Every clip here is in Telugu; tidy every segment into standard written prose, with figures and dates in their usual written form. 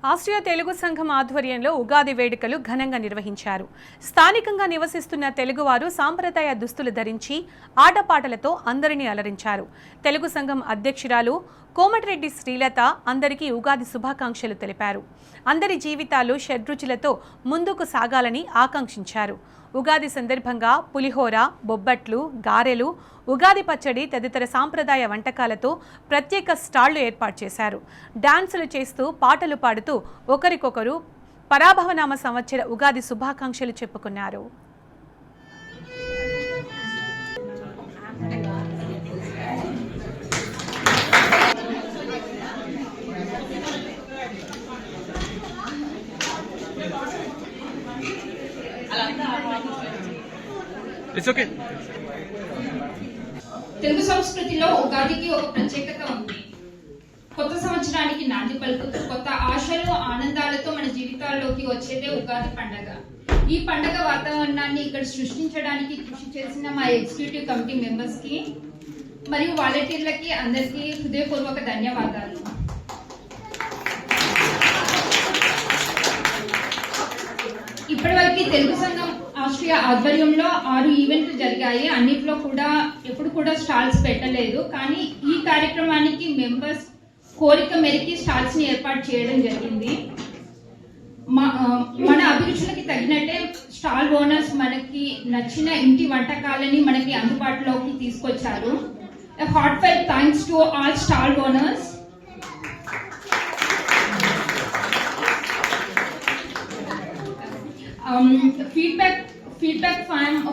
ఆస్ట్రియా తెలుగు సంఘం ఆధ్వర్యంలో ఉగాది వేడుకలు ఘనంగా నిర్వహించారు. స్థానికంగా నివసిస్తున్న తెలుగువారు సాంప్రదాయ దుస్తులు ధరించి ఆటపాటలతో అందరినీ అలరించారు. తెలుగు సంఘం అధ్యక్షురాలు కోమటిరెడ్డి శ్రీలత అందరికీ ఉగాది శుభాకాంక్షలు తెలిపారు. అందరి జీవితాలు షడ్రుచులతో ముందుకు సాగాలని ఆకాంక్షించారు. ఉగాది సందర్భంగా పులిహోర, బొబ్బట్లు, గారెలు, ఉగాది పచ్చడి తదితర సాంప్రదాయ వంటకాలతో ప్రత్యేక స్టాళ్లు ఏర్పాటు చేశారు. డాన్సులు చేస్తూ పాటలు పాడుతూ ఒకరికొకరు పరాభవనామ సంవత్సర ఉగాది శుభాకాంక్షలు చెప్పుకున్నారు. తెలుగు సంస్కృతిలో ఉగాదికి ఒక ప్రత్యేకత ఉంది. కొత్త సంవత్సరానికి నాంది పలుకుతూ కొత్త ఆశలు, ఆనందాలతో మన జీవితాల్లోకి వచ్చేదే ఉగాది పండగ. ఈ పండగ వాతావరణాన్ని ఇక్కడ సృష్టించడానికి కృషి చేసిన మా ఎగ్జిక్యూటివ్ కమిటీ మెంబర్స్ కి మరియు వాలంటీర్లకి అందరికీ హృదయపూర్వక ధన్యవాదాలు. ఇప్పటివరకు తెలుగు సంఘం ఆస్ట్రియా ఆధ్వర్యంలో 6 ఈవెంట్లు జరిగాయి. అన్నిట్లో కూడా ఎప్పుడు కూడా స్టాల్స్ పెట్టలేదు. కానీ ఈ కార్యక్రమానికి మెంబర్స్ కోరిక మేరకు స్టాల్స్ ని ఏర్పాటు చేయడం జరిగింది. మన అభిరుచులకి తగినట్టే స్టాల్ ఓనర్స్ మనకి నచ్చిన ఇంటి వంటకాలని మనకి అందుబాటులోకి తీసుకొచ్చారు. Heartfelt thanks to all stall owners. Feedback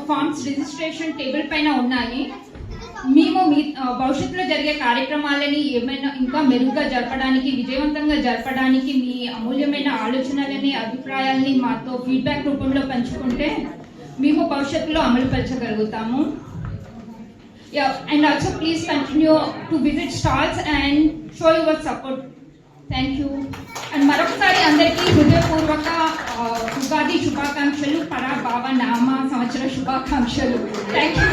forms registration table పైన ఉన్నాయి. మేము భవిష్యత్తులో జరిగే కార్యక్రమాలని ఏమైనా ఇంకా మెరుగ్గా జరపడానికి, విజయవంతంగా జరపడానికి మీ అమూల్యమైన ఆలోచనలని, అభిప్రాయాలని మాతో ఫీడ్బ్యాక్ రూపంలో పంచుకుంటే మేము భవిష్యత్తులో అమలుపరచగలుగుతాము. And also please continue to visit stalls and show your support. Thank you. And మరొకసారి అందరికీ హృదయపూర్వక ఉగాది శుభాకాంక్షలు, పరాభవ నామ సంవత్సర శుభాకాంక్షలు. Thank you.